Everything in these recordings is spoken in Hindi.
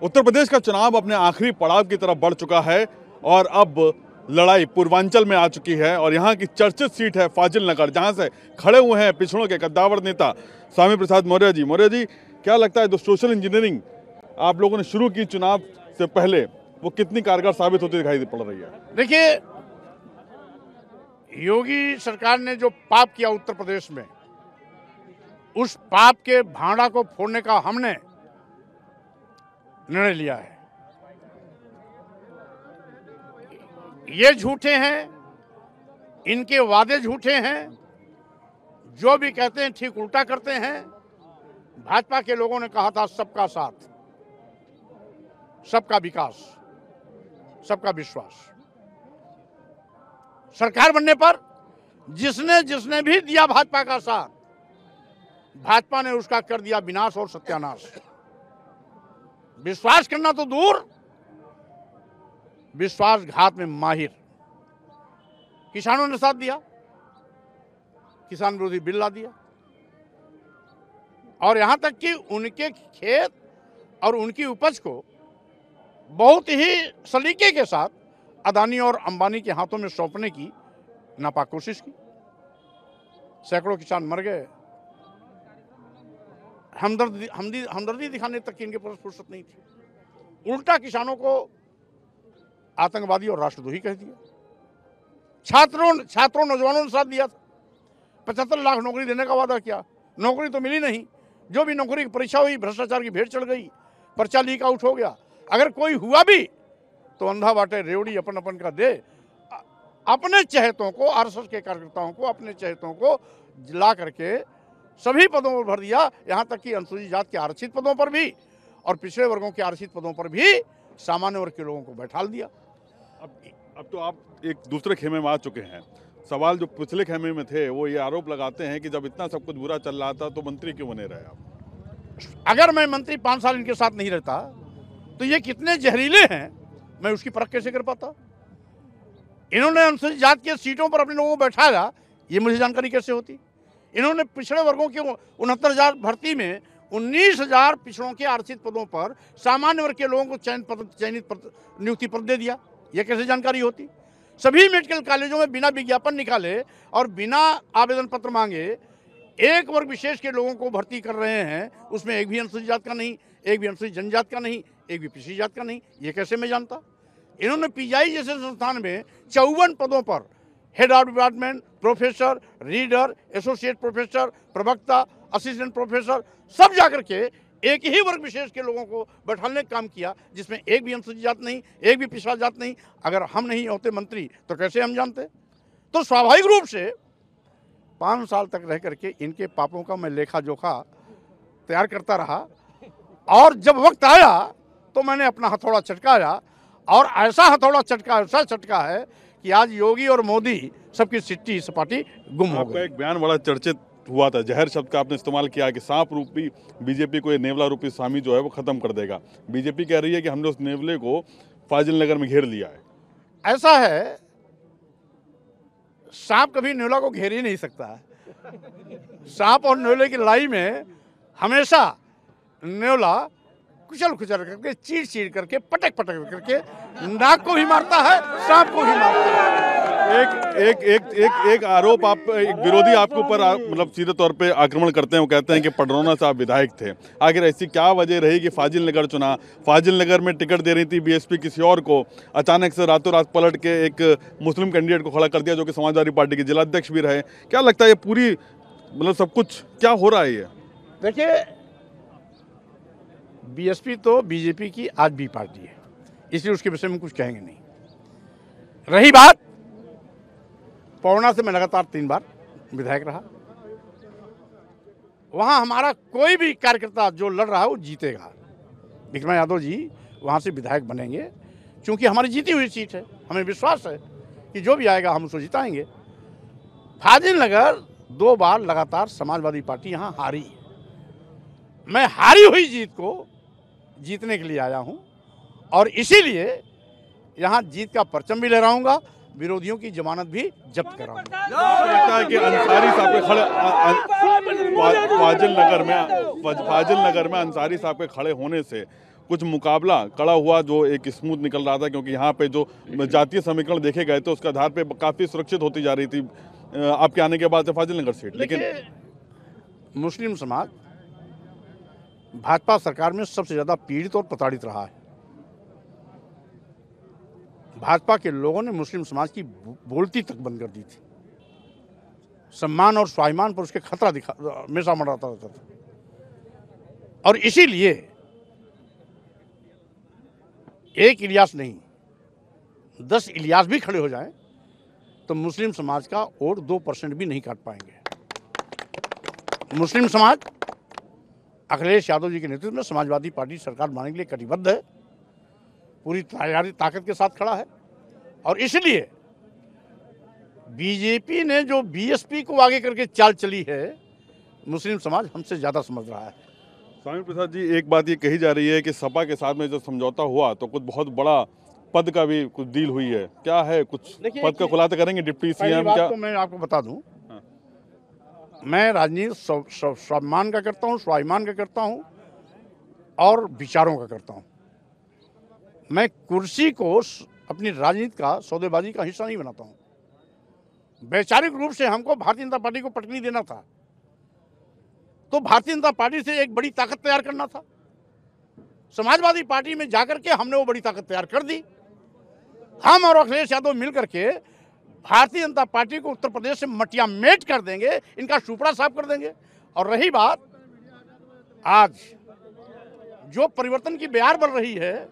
उत्तर प्रदेश का चुनाव अपने आखिरी पड़ाव की तरफ बढ़ चुका है और अब लड़ाई पूर्वांचल में आ चुकी है और यहाँ की चर्चित सीट है फाजिल नगर, जहाँ से खड़े हुए हैं पिछड़ों के कद्दावर नेता स्वामी प्रसाद मौर्य जी। मौर्य जी, क्या लगता है जो सोशल इंजीनियरिंग आप लोगों ने शुरू की चुनाव से पहले, वो कितनी कारगर साबित होती दिखाई पड़ रही है? देखिए, योगी सरकार ने जो पाप किया उत्तर प्रदेश में, उस पाप के भांडा को फोड़ने का हमने निर्णय लिया है। ये झूठे हैं, इनके वादे झूठे हैं, जो भी कहते हैं ठीक उल्टा करते हैं। भाजपा के लोगों ने कहा था सबका साथ, सबका विकास, सबका विश्वास। सरकार बनने पर जिसने जिसने भी दिया भाजपा का साथ, भाजपा ने उसका कर दिया विनाश और सत्यानाश। विश्वास करना तो दूर, विश्वासघात में माहिर। किसानों ने साथ दिया, किसान विरोधी बिल ला दिया, और यहां तक कि उनके खेत और उनकी उपज को बहुत ही सलीके के साथ अदानी और अंबानी के हाथों में सौंपने की नापाक कोशिश की। सैकड़ों किसान मर गए। हमदर्दी दिखाने तक की इनके पास फुर्सत नहीं थी। उल्टा किसानों को आतंकवादी और राष्ट्रद्रोही कह दिया। छात्रों नौजवानों ने साथ दिया था। 75 लाख नौकरी देने का वादा किया, नौकरी तो मिली नहीं। जो भी नौकरी की परीक्षा हुई, भ्रष्टाचार की भेंट चढ़ गई, पर्चा लीक आउट हो गया। अगर कोई हुआ भी तो अंधा बाटे रेवड़ी अपन अपन का दे। अपने चहेतों को, आरएसएस के कार्यकर्ताओं को, अपने चहेतों को ला करके सभी पदों पर भर दिया। यहाँ तक कि अनुसूचित जात के आरक्षित पदों पर भी और पिछड़े वर्गों के आरक्षित पदों पर भी सामान्य वर्ग के लोगों को बैठाल दिया। अब तो आप एक दूसरे खेमे में आ चुके हैं। सवाल जो पिछले खेमे में थे वो ये आरोप लगाते हैं कि जब इतना सब कुछ बुरा चल रहा था तो मंत्री क्यों बने रहे आप? अगर मैं मंत्री 5 साल इनके साथ नहीं रहता तो ये कितने जहरीले हैं, मैं उसकी परख कैसे कर पाता? इन्होंने अनुसूचित जात के सीटों पर अपने लोगों को बैठाया, ये मुझे जानकारी कैसे होती? इन्होंने पिछड़े वर्गों के 69,000 भर्ती में 19,000 पिछड़ों के आरक्षित पदों पर सामान्य वर्ग के लोगों को चयनित नियुक्ति पद दे दिया, यह कैसे जानकारी होती? सभी मेडिकल कॉलेजों में बिना विज्ञापन निकाले और बिना आवेदन पत्र मांगे एक वर्ग विशेष के लोगों को भर्ती कर रहे हैं। उसमें एक भी अनुसूचित जात का नहीं, एक भी अनुसूचित जनजात का नहीं, एक भी पिछड़ी जात का नहीं। ये कैसे मैं जानता? इन्होंने पीजीआई जैसे संस्थान में 54 पदों पर head of department, professor, reader, associate professor, प्रवक्ता, असिस्टेंट प्रोफेसर, सब जाकर के एक ही वर्ग विशेष के लोगों को बैठाने का काम किया, जिसमें एक भी अनुसूचित जात नहीं, एक भी पिछड़ा जात नहीं। अगर हम नहीं होते मंत्री तो कैसे हम जानते? तो स्वाभाविक रूप से 5 साल तक रह करके इनके पापों का मैं लेखा जोखा तैयार करता रहा, और जब वक्त आया तो मैंने अपना हथौड़ा चटकाया, और ऐसा हथौड़ा चटका, ऐसा चटका है कि आज योगी और मोदी सबकी सिट्टी सपाटी गुम हो गई। एक बयान बड़ा चर्चित हुआ था, जहर शब्द का आपने इस्तेमाल किया कि सांप रूपी बीजेपी को ये नेवला रूपी स्वामी जो है वो खत्म कर देगा। बीजेपी कह रही है कि हमने उस नेवले को फाजिल नगर में घेर लिया है। ऐसा है, सांप कभी नेवला को घेर ही नहीं सकता। सांप और नेवले की लड़ाई में हमेशा नेवला कुचल कुचल करके, चीर चीर करके, पटक पटक करके नाक को भी मारता है, सांप को भी मारता है। एक आरोप आप, एक विरोधी आपके ऊपर मतलब सीधे तौर पे आक्रमण करते हैं। वो कहते हैं कि पडरौना से आप विधायक थे। आखिर ऐसी क्या वजह रही कि फाजिल नगर चुना? फाजिल नगर में टिकट दे रही थी बीएसपी किसी और को, अचानक से रातों रात पलट के एक मुस्लिम कैंडिडेट को खड़ा कर दिया जो कि समाजवादी पार्टी के जिलाध्यक्ष भी रहे। क्या लगता है ये पूरी मतलब सब कुछ क्या हो रहा है ये? देखिए, बीएसपी तो बीजेपी की आज भी पार्टी है, इसलिए उसके विषय में कुछ कहेंगे नहीं। रही बात, पौना से मैं लगातार 3 बार विधायक रहा। वहां हमारा कोई भी कार्यकर्ता जो लड़ रहा है वो जीतेगा। विक्रम यादव जी वहां से विधायक बनेंगे, क्योंकि हमारी जीती हुई सीट है। हमें विश्वास है कि जो भी आएगा हम उसको जिताएंगे। फाजिल नगर 2 बार लगातार समाजवादी पार्टी यहां हारी है। मैं हारी हुई जीत को जीतने के लिए आया हूं, और इसीलिए यहां जीत का परचम भी लहराऊंगा, विरोधियों की जमानत भी जब्त कराऊंगा। लगता है कि अंसारी साहब के खड़े फाजिल नगर में अंसारी साहब के खड़े होने से कुछ मुकाबला कड़ा हुआ जो एक स्मूथ निकल रहा था, क्योंकि यहाँ पे जो जातीय समीकरण देखे गए थे उसके आधार पे काफ़ी सुरक्षित होती जा रही थी आपके आने के बाद से फाजिल नगर सीट। लेकिन मुस्लिम समाज भाजपा सरकार में सबसे ज़्यादा पीड़ित और प्रताड़ित रहा है। भाजपा के लोगों ने मुस्लिम समाज की बोलती तक बंद कर दी थी। सम्मान और स्वाभिमान पर उसके खतरा हमेशा मंडराता रहता था। और इसीलिए एक इलियास नहीं 10 इलियास भी खड़े हो जाएं तो मुस्लिम समाज का वोट 2% भी नहीं काट पाएंगे। मुस्लिम समाज अखिलेश यादव जी के नेतृत्व में समाजवादी पार्टी सरकार बनाने के लिए कटिबद्ध है, पूरी तैयारी ताकत के साथ खड़ा है। और इसलिए बीजेपी ने जो बीएसपी को आगे करके चाल चली है, मुस्लिम समाज हमसे ज्यादा समझ रहा है। स्वामी प्रसाद जी, एक बात ये कही जा रही है कि सपा के साथ में जो समझौता हुआ तो कुछ बहुत बड़ा पद का भी कुछ डील हुई है, क्या है? कुछ पद का खुलासा करेंगे? डिप्टी सीएम क्या? तो मैं आपको बता दूं, मैं राजनीति स्वाभिमान का करता हूं, स्वाभिमान का करता हूं और विचारों का करता हूं। मैं कुर्सी को अपनी राजनीति का सौदेबाजी का हिस्सा नहीं बनाता हूं। वैचारिक रूप से हमको भारतीय जनता पार्टी को पटकनी देना था, तो भारतीय जनता पार्टी से एक बड़ी ताकत तैयार करना था। समाजवादी पार्टी में जाकर के हमने वो बड़ी ताकत तैयार कर दी। हम और अखिलेश यादव मिलकर के भारतीय जनता पार्टी को उत्तर प्रदेश से मटिया मेट कर देंगे, इनका सुपड़ा साफ कर देंगे। और रही बात आज जो परिवर्तन की बयार बन रही है,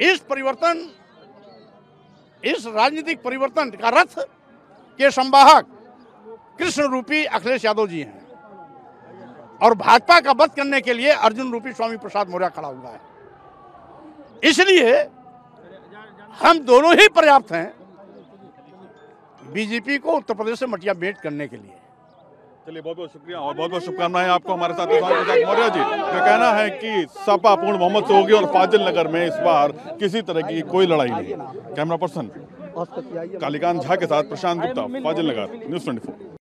इस परिवर्तन, इस राजनीतिक परिवर्तन का रथ के संवाहक कृष्ण रूपी अखिलेश यादव जी हैं और भाजपा का वध करने के लिए अर्जुन रूपी स्वामी प्रसाद मौर्य खड़ा हुआ है। इसलिए हम दोनों ही पर्याप्त हैं बीजेपी को उत्तर प्रदेश से मटिया मेट करने के लिए। चलिए, बहुत बहुत शुक्रिया और बहुत बहुत शुभकामनाएं आपको। हमारे साथ स्वामी प्रसाद मौर्य जी का कहना है कि सपा पूर्ण बहुमत से होगी और फाजिल नगर में इस बार किसी तरह की कोई लड़ाई नहीं। कैमरा पर्सन कालीकांत झा के साथ प्रशांत गुप्ता, फाजिल नगर, न्यूज़ 24।